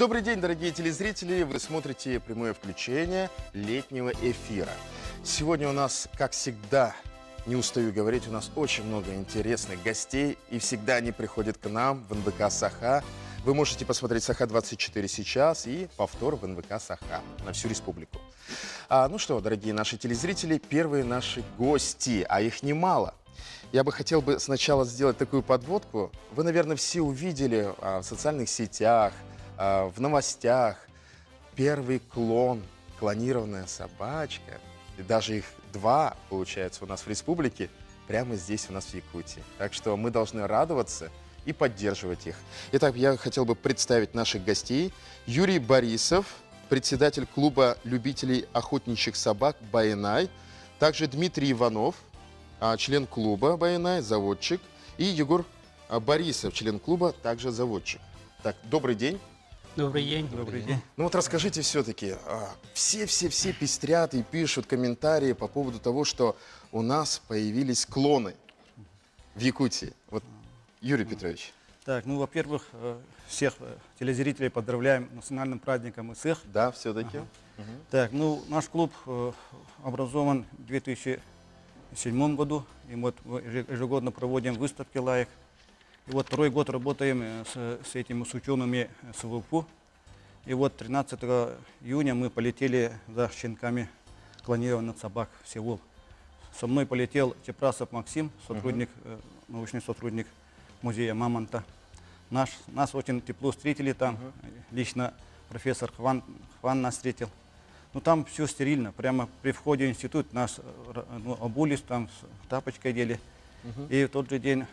Добрый день, дорогие телезрители! Вы смотрите прямое включение летнего эфира. Сегодня у нас, как всегда, не устаю говорить, у нас очень много интересных гостей, и всегда они приходят к нам в НВК «Саха». Вы можете посмотреть «Саха-24» сейчас и повтор в НВК «Саха» на всю республику. Ну что, дорогие наши телезрители, первые наши гости, а их немало. Я бы хотел сначала сделать такую подводку. Вы, наверное, все увидели в социальных сетях, в новостях первый клон, клонированная собачка. И даже их два, получается, у нас в республике, прямо здесь у нас в Якутии. Так что мы должны радоваться и поддерживать их. Итак, я хотел бы представить наших гостей. Юрий Борисов, председатель клуба любителей охотничьих собак «Байенай». Также Дмитрий Иванов, член клуба «Байенай», заводчик. И Егор Борисов, член клуба, также заводчик. Так, добрый день. Добрый день. Добрый день. Ну вот расскажите все-таки, все пестрят и пишут комментарии по поводу того, что у нас появились клоны в Якутии. Вот, Юрий Петрович. Так, ну, во-первых, всех телезрителей поздравляем с национальным праздником ИСЭХ. Да, все-таки. Так, ну, наш клуб образован в 2007 году, и вот ежегодно проводим выставки лаек. И вот второй год работаем с учеными СВПУ. И вот 13 июня мы полетели за щенками клонированных собак в Сеул. Со мной полетел Чепрасов Максим, сотрудник, научный сотрудник музея Мамонта. Нас очень тепло встретили там. Лично профессор Хван нас встретил. Ну там все стерильно. Прямо при входе в институт нас обулись, там с тапочкой одели. И в тот же день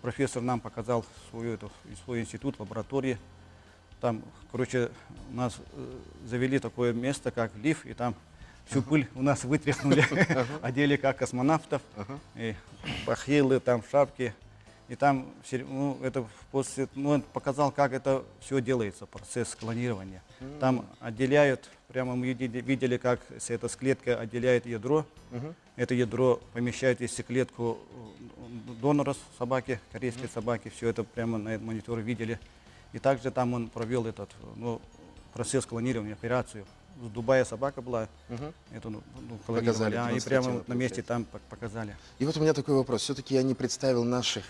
профессор нам показал свой институт, лаборатории. Там, короче, нас завели такое место, как лифт, и там всю пыль у нас вытряхнули, одели как космонавтов, и бахилы, там шапки. И там он показал, как это все делается, процесс клонирования. Там отделяют, прямо мы видели, как эта клетка отделяет ядро. Это ядро помещают в яйцеклетку донора собаки, корейской собаки. Все это прямо на этом мониторе видели. И также там он провел этот процесс клонирования, операцию. В Дубае собака была, эту клонировали, и прямо на месте там показали. И вот у меня такой вопрос. Все-таки я не представил наших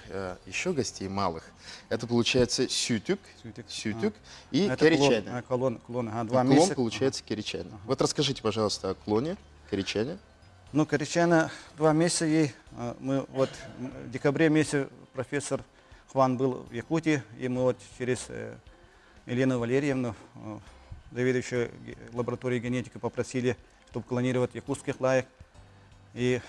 еще гостей малых. Это получается Сютюк и Керичаня. Клон, два месяца. Получается Керичаня. Вот расскажите, пожалуйста, о клоне Керичаня. Ну, Керичаня 2 месяца ей. Мы вот в декабре месяце профессор Хван был в Якутии, и мы вот через Елену Валерьевну, заведующую лабораторией генетики, попросили, чтобы клонировать якутских лаек. И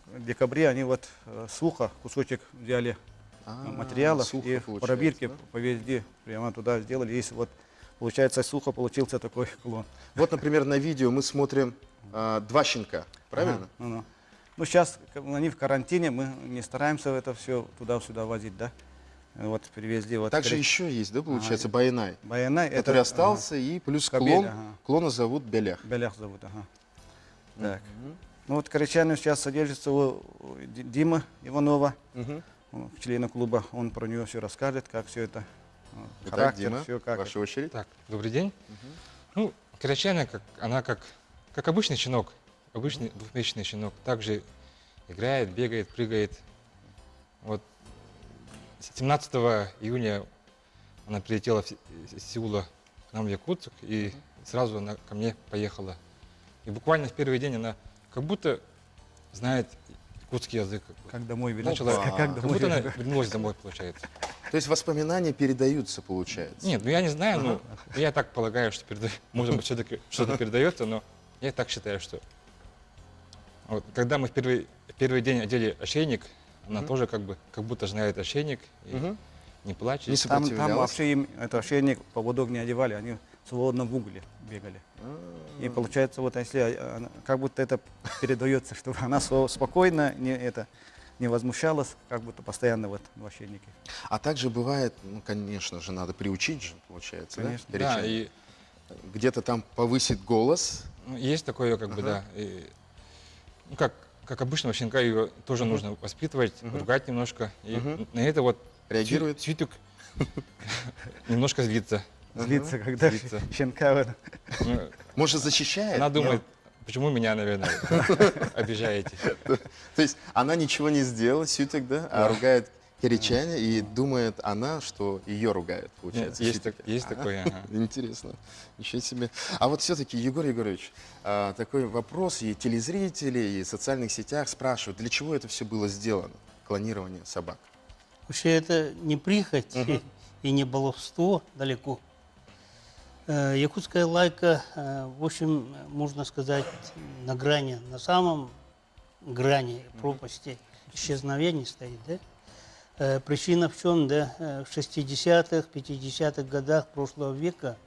в декабре они вот сухо кусочек взяли материалов и в пробирке повезли, прямо туда сделали. И вот, получается, сухо получился такой клон. Вот, например, на видео мы смотрим 2 щенка, правильно? Ну, сейчас они в карантине, мы не стараемся это все туда-сюда возить, да? Вот привезли. Вот также еще есть, да, получается, Байенай? Байенай, который остался, и плюс клон. Клона зовут Белях. Белях зовут, Так. Ну вот Керичаня сейчас содержится у Димы Иванова, члена клуба. Он про нее все расскажет, как все это, характер, Дима, все как. ваша очередь. Так, добрый день. Ну, Керичаня, она как обычный щенок, обычный двухмесячный щенок. Также играет, бегает, прыгает. Вот 17 июня она прилетела из Сеула к нам в Якутск, и сразу она ко мне поехала. И буквально в первый день она как будто знает якутский язык. Как домой вернулась. Как будто она вернулась домой, получается. То есть воспоминания передаются, получается? Нет, ну я не знаю, но я так полагаю, что может быть все-таки что-то передается, но я так считаю, что вот, когда мы в первый день одели ошейник, она тоже как будто знает ошейник и не плачет. Не сопротивлялась? Там вообще им это ошейник, поводок не одевали, они свободно в угле бегали. И получается, вот если как будто это передается, что она спокойно не возмущалась, как будто постоянно вот в ошейнике. А также бывает, ну, конечно же, надо приучить же, получается, конечно. Да, и где-то там повысит голос. Есть такое, как бы, да. И, ну, как обычного щенка, ее тоже нужно воспитывать, ругать немножко. И на это вот реагирует. Сютюк немножко злится. злится, когда злится. щенка вот. Ну, Может, защищает? она думает, почему меня, наверное, обижаете. То есть она ничего не сделала, Сютик, да? А ругает Киричаня, и думает она, что ее ругают, получается. Есть Сютик. есть Ага. такое, ага. Интересно. Ничего себе. А вот все-таки, Егор Егорович, такой вопрос, и телезрители, и в социальных сетях спрашивают, для чего это все было сделано, клонирование собак? Вообще это не прихоть и не баловство далеко. Якутская лайка, в общем, можно сказать, на грани, на самом грани пропасти исчезновения стоит, да? Причина в чем, да? В 60-х, 50-х годах прошлого века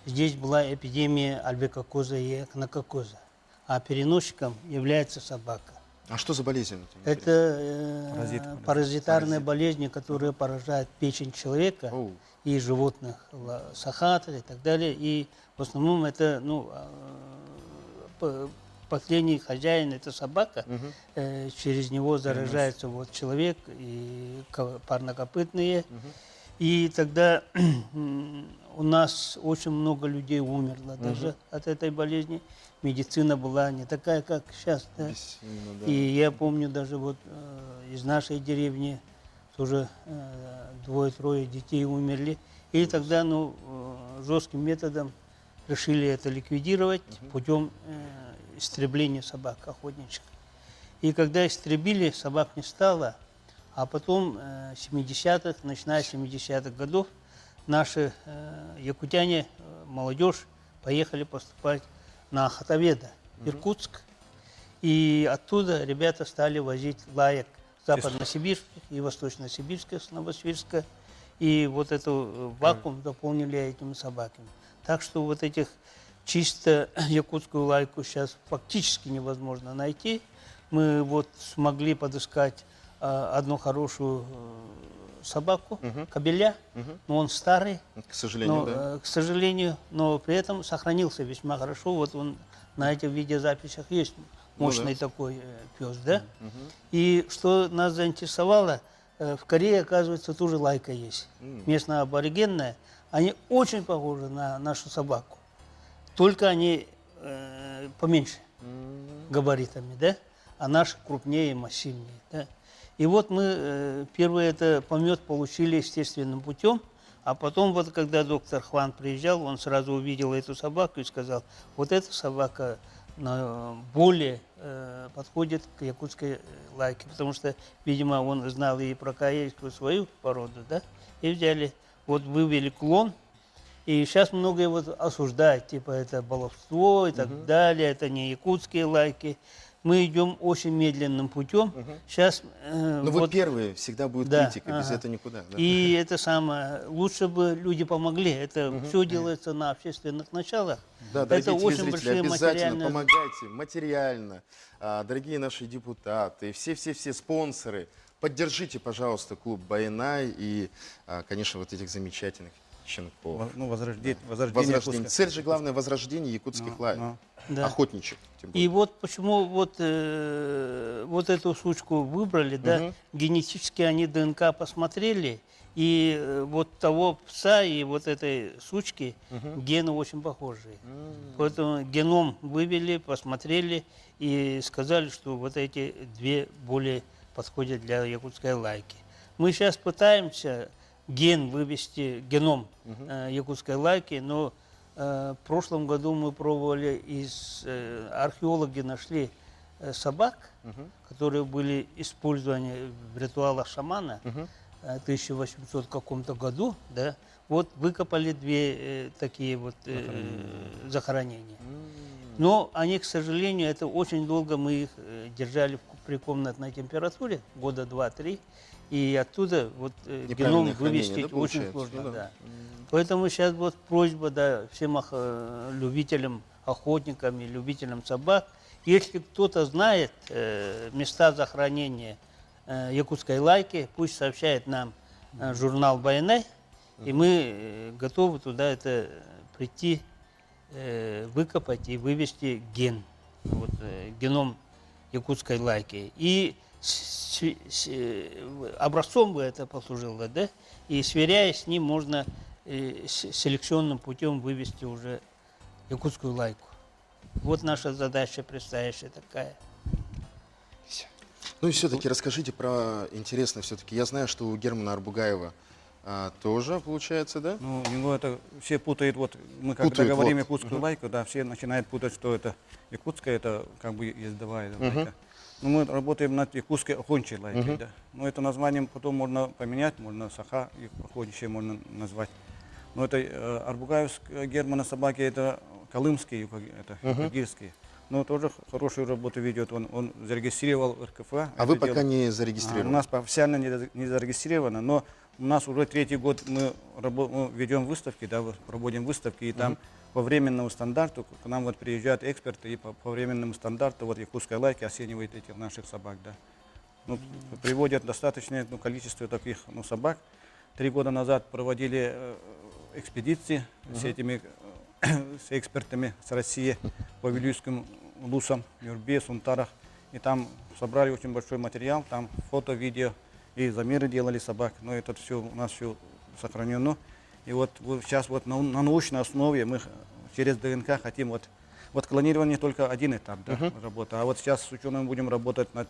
здесь была эпидемия альбекокоза и эхинококоза, а переносчиком является собака. А что за болезнь? Это Паразит. паразитарная болезнь, которая поражает печень человека Оу. и животных, сахата и так далее. И в основном это, последний хозяин, это собака. Через него заражается вот человек и парнокопытные. И тогда у нас очень много людей умерло даже от этой болезни. Медицина была не такая, как сейчас. Да? Именно, да. И я помню даже вот из нашей деревни тоже 2-3 детей умерли. И тогда жестким методом решили это ликвидировать путем истребления собак охотничьих. И когда истребили, собак не стало, а потом 70-х, начиная с 70-х годов, наши якутяне, молодежь, поехали поступать на Хатаведа, Иркутск. И оттуда ребята стали возить лаек западно-сибирских и восточно-сибирских с Новосибирска. И вот эту вакуум дополнили этими собаками. Так что вот этих чисто якутскую лайку сейчас фактически невозможно найти. Мы вот смогли подыскать одну хорошую собаку, кобеля, но он старый, К сожалению, да. к сожалению, но при этом сохранился весьма хорошо. Вот он на этих видеозаписях есть мощный такой пес, да? И что нас заинтересовало, в Корее, оказывается, тоже лайка есть, местная аборигенная. Они очень похожи на нашу собаку, только они поменьше габаритами, да? А наши крупнее и массивнее, да? И вот мы первый это помет получили естественным путем, а потом вот когда доктор Хван приезжал, он сразу увидел эту собаку и сказал, вот эта собака более подходит к якутской лайке, потому что, видимо, он знал и про корейскую свою породу, да, и взяли, вот вывели клон, и сейчас многие вот осуждают, типа это баловство и так далее, это не якутские лайки. Мы идем очень медленным путем. Сейчас, Но вы первые, всегда будет критика, без этого никуда. Да. И это самое, лучше бы люди помогли. Это все делается на общественных началах. Да, дорогие это очень телезрители, большие обязательно материальные... помогайте материально. Дорогие наши депутаты, все спонсоры, поддержите, пожалуйста, клуб Байнай и, конечно, вот этих замечательных щенков. Возрождение. Возрождение. Цель же главное возрождение якутских лаек. Да. Охотничек. Тем более. И вот почему вот эту сучку выбрали, да, генетически они ДНК посмотрели, и вот того пса и вот этой сучки гены очень похожие. Поэтому геном вывели, посмотрели и сказали, что вот эти две более подходят для якутской лайки. Мы сейчас пытаемся вывести, геном якутской лайки, но в прошлом году мы пробовали, археологи нашли собак, которые были использованы в ритуалах шамана в 1800 каком-то году, да, вот выкопали две такие вот захоронения. Но они, к сожалению, это очень долго мы их держали при комнатной температуре, года 2-3, и оттуда вот геном вывести очень сложно. Ну, да. Поэтому сейчас вот просьба всем любителям, охотникам и любителям собак, если кто-то знает места захоронения якутской лайки, пусть сообщает нам журнал Байнай, и мы готовы туда это прийти, выкопать и вывести геном якутской лайки. И образцом бы это послужило, да? И сверяясь с ним, можно селекционным путем вывести уже якутскую лайку. Вот наша задача предстоящая такая. Ну и все-таки расскажите про интересное все-таки. Я знаю, что у Германа Арбугаева тоже получается, да? Ну, у него это все путают, вот мы когда Путают, говорим вот. якутскую лайку, да, все начинают путать, что это якутская, это как бы ездовая лайка. Но мы работаем над якутской охотничьей лайкой, да. Но это названием потом можно поменять, можно саха охотничья можно назвать. Но это арбугаевская Германа собаки, это колымские, это юкагирские. Но тоже хорошую работу ведет. Он зарегистрировал РКФ. А вы пока не зарегистрированы? У нас официально не зарегистрировано, но у нас уже 3-й год мы ведем выставки, да, проводим выставки, и там по временному стандарту к нам вот приезжают эксперты, и по временному стандарту вот якутской лайки оценивают этих наших собак, да. Ну, приводят достаточное количество таких собак. 3 года назад проводили экспедиции с этими с экспертами с России по Вилюйским лусам, Юрбе, Сунтарах. И там собрали очень большой материал, там фото, видео и замеры делали собак. Но это все у нас все сохранено. И вот сейчас вот на научной основе мы через ДНК хотим вот клонирование только один этап, да, работы. А вот сейчас с учеными будем работать над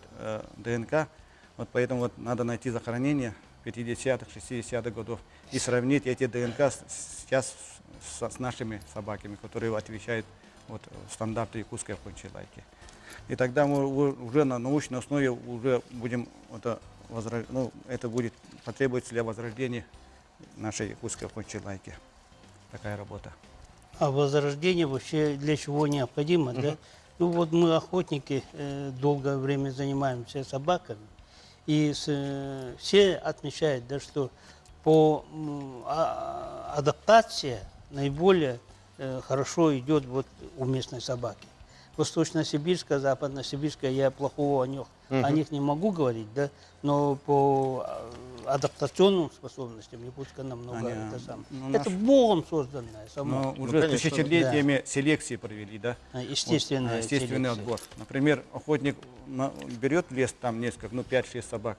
ДНК. Вот поэтому вот надо найти захоронение 50-х, 60-х годов и сравнить эти ДНК сейчас с нашими собаками, которые отвечают вот стандарту якутской охотничьей лайки. И тогда мы уже на научной основе уже будем это будет потребуется для возрождения нашей якутской охотничьей лайки. Такая работа. А возрождение вообще для чего необходимо, да? Ну вот мы охотники, долгое время занимаемся собаками, и все отмечают, да, что по адаптации наиболее хорошо идет вот у местной собаки. Восточно-сибирская, западно-сибирская, я плохого о них не могу говорить, да, но по адаптационным способностям якутская намного это самое. Это Богом созданное само. Но уже конечно, тысячелетиями селекции провели, да? Естественная Естественный селекция. отбор. Например, охотник берет в лес там несколько, 5-6 собак.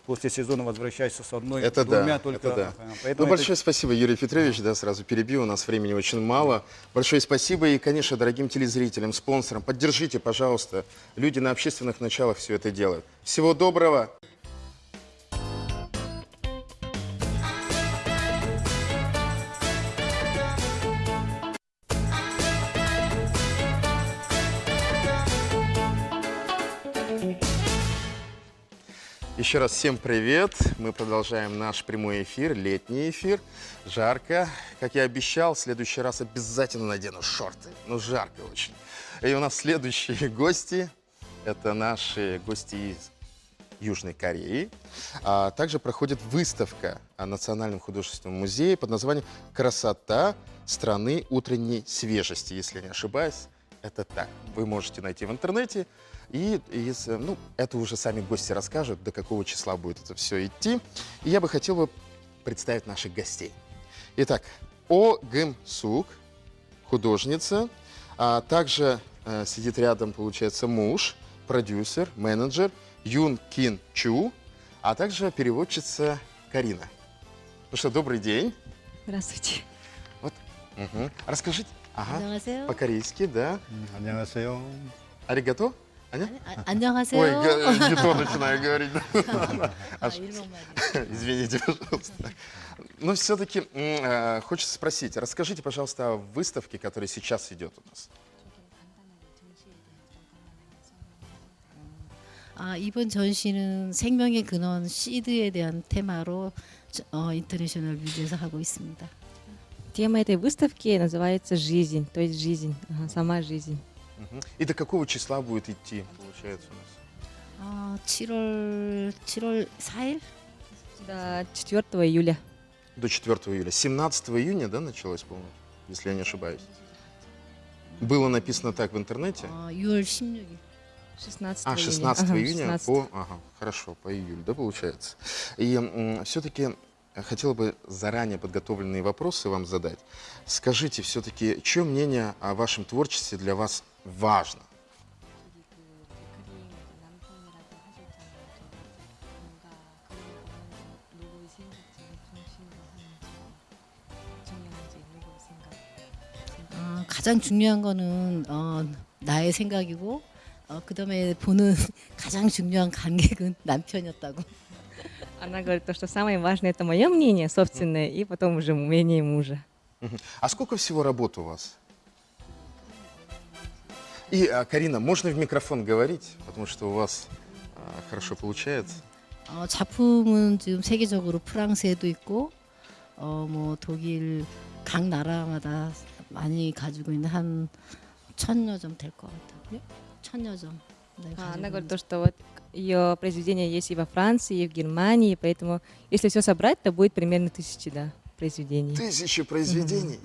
После сезона возвращается с одной, Это двумя да, только. это да. Поэтому Ну, большое спасибо, Юрий Петрович, да, сразу перебью, у нас времени очень мало. Большое спасибо и, конечно, дорогим телезрителям, спонсорам. Поддержите, пожалуйста. Люди на общественных началах все это делают. Всего доброго. Еще раз всем привет. Мы продолжаем наш прямой эфир, летний эфир. Жарко. Как я обещал, в следующий раз обязательно надену шорты. Ну, жарко очень. И у нас следующие гости. Это наши гости из Южной Кореи. Также проходит выставка о Национальном художественном музее под названием «Красота страны утренней свежести». Если я не ошибаюсь, это так. Вы можете найти в интернете. И это уже сами гости расскажут, до какого числа будет это все идти. И я бы хотел бы представить наших гостей. Итак, О Гым Сук, художница. Также сидит рядом, получается, муж, продюсер, менеджер Юн Кин Чу, а также переводчица Карина. Ну что, добрый день. Здравствуйте. Расскажите. 안녕하세요. По-корейски, да. 안녕하세요. Аригато? Аня? 안녕하세요. Ой, не то начинаю говорить. 일본말이. Извините, пожалуйста. Но все-таки хочется спросить, расскажите, пожалуйста, о выставке, которая сейчас идет у нас. 이번 전시는 생명의 근원 시드에 대한 테마로 인터내셔널 뮤지에서 하고 있습니다. Тема этой выставки называется «Жизнь», то есть жизнь, сама жизнь. И до какого числа будет идти, получается, у нас? 7월 4일? До 4 июля. До 4 июля. 17 июня, да, началось, по-моему, если я не ошибаюсь? Было написано так в интернете? 6월 16일. 16 А, 16 июня. июня 16. Хорошо, по июлю, да, получается. И все-таки хотел бы заранее подготовленные вопросы вам задать. Скажите, все-таки, чье мнение о вашем творчестве для вас важно? 가장 중요한 거는 나의 생각이고 그다음에 보는 가장 중요한 관객은 남편이었다고. Она говорит, то, что самое важное это мое мнение собственное, и потом уже мнение мужа. А сколько всего работ у вас? И, Карина, можно в микрофон говорить, потому что у вас хорошо получается. 작품은 지금 세계적으로 프랑스에도 있고 뭐 독일 각 나라마다 많이 가지고 있는 한 1000여 점 될 것 같아요. 1000여 점. 네, Она 가지고 говорит, 있는 то, что вот ее произведения есть и во Франции, и в Германии, поэтому если все собрать, то будет примерно 1000, да, произведений. 1000 произведений.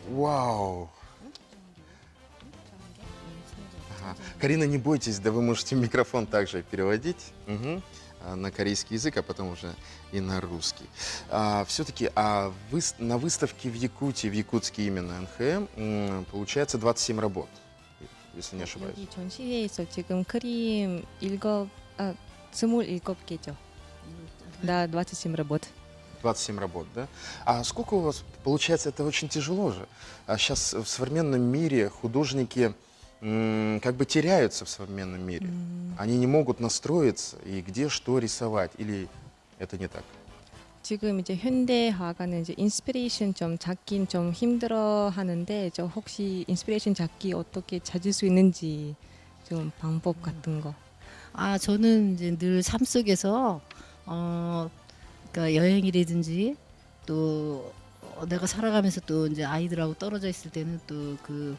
Вау. Ага. Карина, не бойтесь, да вы можете микрофон также переводить на корейский язык, а потом уже и на русский. Все-таки на выставке в Якутии, в Якутске именно НХМ, получается 27 работ, если не ошибаюсь. 여기 전시회에서 지금 그림 27개죠. Да, 27 работ. 27 работ, да? А сколько у вас, получается, это очень тяжело же. А сейчас в современном мире художники как бы теряются в современном мире. Они не могут настроиться, и где что рисовать, или это не так? 지금 이제 현대 화가는 이제 인스피레이션 좀 잡긴 좀 힘들어 하는데 저 혹시 인스피레이션 잡기 어떻게 찾을 수 있는지 좀 방법 같은 거. 저는 이제 늘 삶 속에서 그러니까 여행이라든지 또 내가 살아가면서 또 이제 아이들하고 떨어져 있을 때는 또 그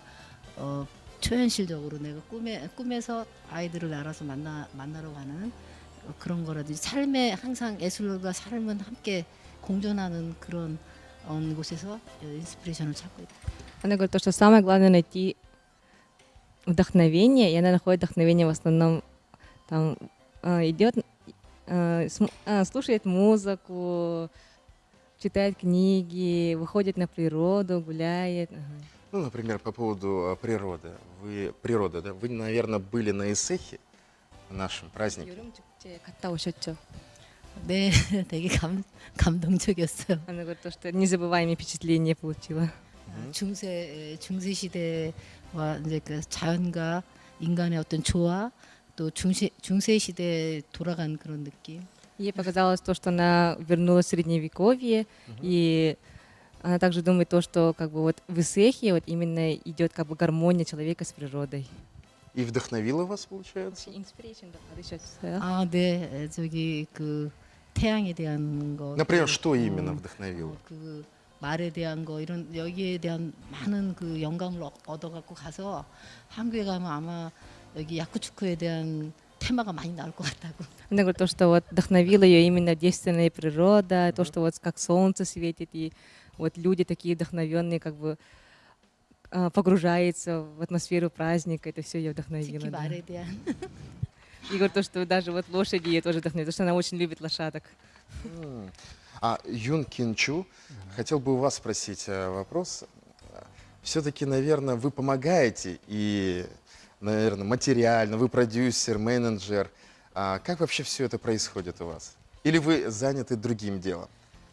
초현실적으로 내가 꿈에서 아이들을 알아서 만나러 가는 그런 거라든지 삶에 항상 예술과 삶은 함께 공존하는 그런 곳에서 인스피레이션을 찾고 있다. Она говорит, то, что самое главное найти вдохновение, и она находит вдохновение в основном там идет, слушает музыку, читает книги, выходит на природу, гуляет. Ну, например, по поводу природы. Природа, да? Вы, наверное, были на Исэхе, в нашем празднике. 여름 축제 갔다 오셨죠? 네, 되게 감동적이었어요. Она говорит, то, что незабываемые впечатления получила. 중세 시대와 이제 그 자연과 인간의 어떤 조화, 또 중세 시대에 돌아간 그런 느낌. Ей показалось то, что она вернулась в средневековье, и она также думает то, что как бы вот в Исэхе вот именно идет как бы гармония человека с природой. И вдохновила вас, получается? Inspiration도 받으셨어요? 네, 저기 그 태양에 대한 거. Например, что именно вдохновило? 그 말에 대한 거 이런 여기에 대한 많은 그 영감을 얻어갖고 가서 한국에 가면 아마 여기 야쿠츠쿠에 대한 테마가 많이 나올 것 같다고. Она говорит, то, что вот вдохновила ее именно девственная природа, то, что вот как солнце светит, и вот люди такие вдохновенные, как бы погружаются в атмосферу праздника, это все ее вдохновило. 특히 Да. 말에 대한. И говорит, то, что даже вот лошади ее тоже вдохновили, потому что она очень любит лошадок. Юн Кинчу, хотел бы у вас спросить вопрос. Все-таки, наверное, вы помогаете и, наверное, материально, вы продюсер, менеджер. Как вообще все это происходит у вас? Или вы заняты другим делом,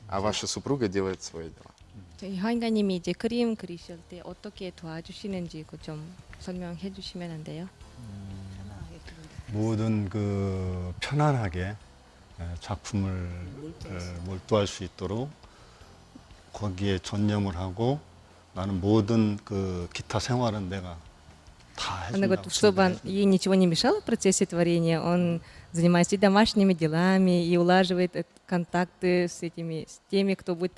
а ваша супруга делает свое дело? 저희 하인가님이 이제 그림 그리실 때 어떻게 도와주시는지 좀 설명해 주시면 안 돼요? 모든 그 편안하게 작품을 몰두할 수 있도록 거기에 전념을 하고 나는 모든 그 기타 생활은 내가 다 Она 해준다고 говорит, чтобы ей ничего не мешало в процессе творения, он занимается и домашними делами, и улаживает контакты с теми, кто будет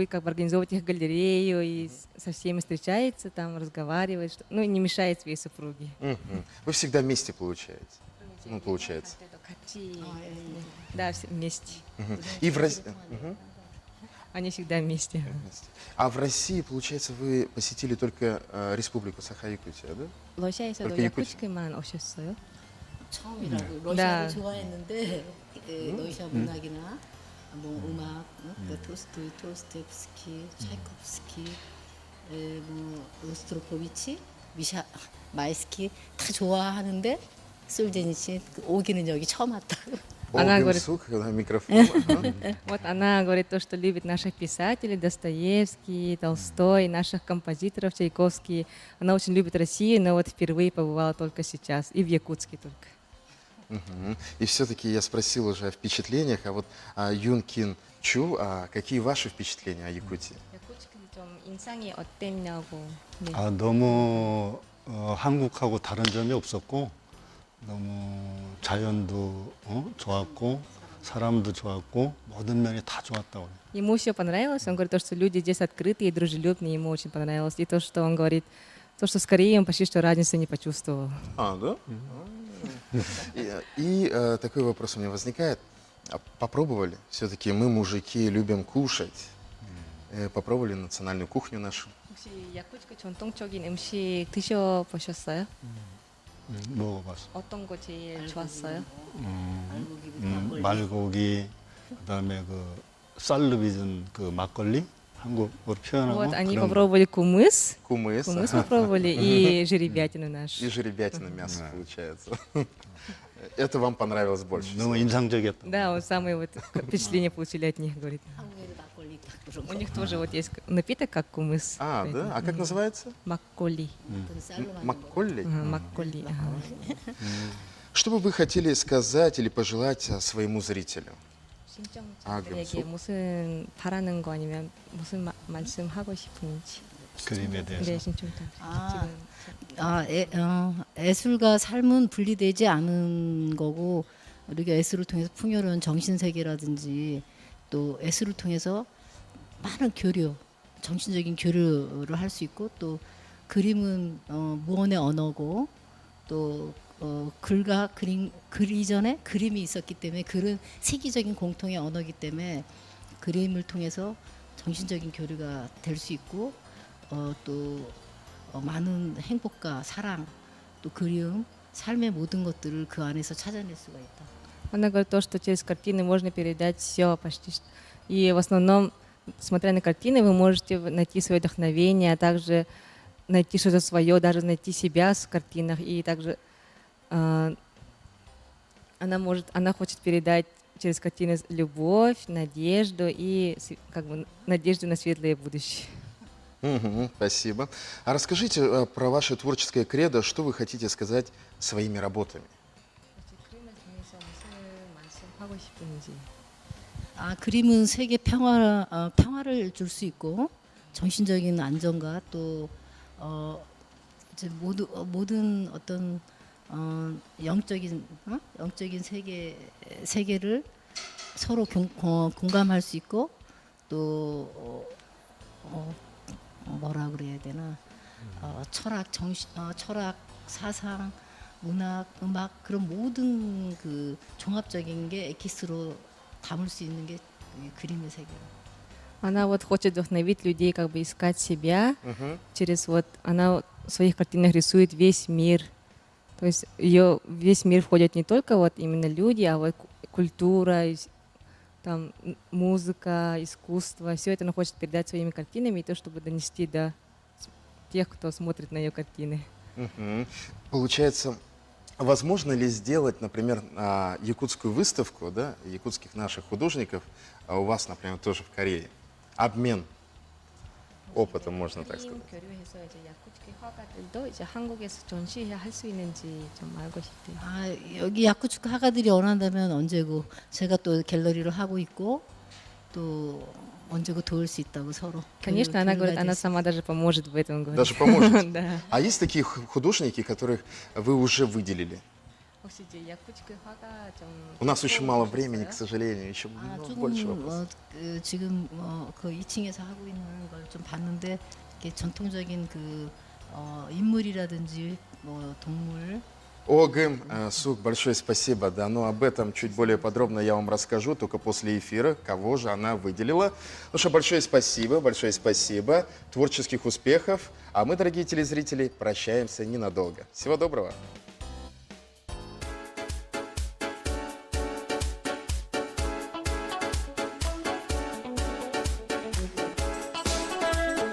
как бы организовывать их галерею, и со всеми встречается, там разговаривает, ну и не мешает своей супруге. Вы всегда вместе получаете? Ну, получается. Да, все вместе. И в России... Они всегда вместе. А в России, получается, вы посетили только республику Саха-Якутия, да? 러시아에서도 그렇게 야쿠츠크만 오셨어요? 처음이라고 러시아를 네. 좋아했는데 러시아 문학이나 뭐 음악, 톨스토이프스키, 차이코프스키, 뭐 로스트로포비치, 미샤 마이스키 다 좋아하는데 솔제니치 오기는 여기 처음 왔다고. Она Огым говорит, Сук, микрофон. Ага. вот она говорит то, что любит наших писателей, Достоевский, Толстой, наших композиторов, Чайковский. Она очень любит Россию, но вот впервые побывала только сейчас, и в Якутске только. Мгм. И все-таки я спросил уже о впечатлениях, а вот Юн Кин Чу, какие ваши впечатления о Якутии? 야쿠츠는 좀 인상이 어땠냐고. 네. 아, 너무 한국하고 다른 점이 없었고 너무 자연도 좋았고 사람도 좋았고 모든 면이 다 좋았다고. Ему все понравилось. Он говорит, то, что люди здесь открытые и дружелюбные, ему очень понравилось. И то, что он говорит, то, что скорее он почти что разницы не почувствовал. Да? Такой вопрос у меня возникает. Попробовали? Все-таки мы, мужики, любим кушать. Попробовали национальную кухню нашу? 혹시 야쿠츠크 전통적인 음식 드셔보셨어요? 먹어봤어. 어떤 거 제일 좋았어요? 말고기, 그다음에 그 쌀로 빚은 그 막걸리 한국어로 표현하고. Вот они 그런 거. попробовали кумыс. Кумыс. Кумыс попробовали и жеребятину нашу. И жеребятина мясо получается. Это вам понравилось больше всего? 너무 인상적이었다. Да, вот самые вот впечатления получили от них, говорит. 한국에도 막걸리 딱 그런 У них тоже вот есть напиток, как кумыс. Да? А как называется? Макколи. 거 쌀로 만든 거. Макколли? Ага, макколи. ага. Что бы вы хотели сказать или пожелать своему зрителю? 신청자들에게 무슨 바라는 거 아니면 무슨 말씀하고 싶은지. 그림에 대해서. 네, 신청자. 아. 지금 예술과 삶은 분리되지 않은 거고 우리가 예술을 통해서 풍요로운 정신세계라든지 또 예술을 통해서 많은 교류, 정신적인 교류를 할 수 있고 또 그림은 무언의 언어고 또 글과 그림, 글 이전에 그림이 있었기 때문에 글은 세계적인 공통의 언어이기 때문에 그림을 통해서 정신적인 교류가 될 수 있고 또 많은 행복과 사랑, 또 그리움, 삶의 모든 것들을 그 안에서 찾아낼 수가 있다. Она говорит то, что через картины можно передать все почти. И в основном, смотря на картины, вы можете найти свое вдохновение, а также найти что-то свое, даже найти себя в картинах. И также она хочет передать через картины любовь, надежду и как бы надежду на светлое будущее. Спасибо. А расскажите про ваше творческое кредо, что вы хотите сказать своими работами? 그림은 세계 평화를 줄 수 있고 정신적인 안정과 또 이제 모든 어떤 영적인 세계를 서로 공감할 수 있고 또 뭐라 그래야 되나 철학 사상 문학 음악 그런 모든 그 종합적인 게 엑기스로 담을 수 있는 게 그림의 세계예요. Она вот хочет вдохновить людей, как бы искать себя через вот она в своих картинах рисует весь мир. То есть ее весь мир входит не только вот именно люди, а вот культура, там музыка, искусство. Все это она хочет передать своими картинами, и то, чтобы донести до тех, кто смотрит на ее картины. Получается, возможно ли сделать, например, якутскую выставку, да, якутских наших художников, а у вас, например, тоже в Корее? Обмен опытом, можно так сказать. 교류해서 이제 야쿠츠키 화가들도 이제 한국에서 전시할 수 있는지 좀 알고 싶대요. 여기 야쿠츠크 화가들이 원한다면 언제고 제가 또 갤러리를 하고 있고 또 언제고 도울 수 있다고 서로. Конечно, она говорит, она сама даже поможет в этом. Говорит. Даже поможет? Да. А есть такие художники, которых вы уже выделили? 혹시 이제 야쿠츠크 화가 좀 У нас очень мало времени, к сожалению. Еще больше 조금 вопросов. 지금 그 2층에서 하고 있는 걸 좀 봤는데 이렇게 전통적인 그 인물이라든지 뭐 동물 Огым Сук, большое спасибо. Да, но об этом чуть более подробно я вам расскажу только после эфира, кого же она выделила. Ну что, большое спасибо, творческих успехов. А мы, дорогие телезрители, прощаемся ненадолго. Всего доброго.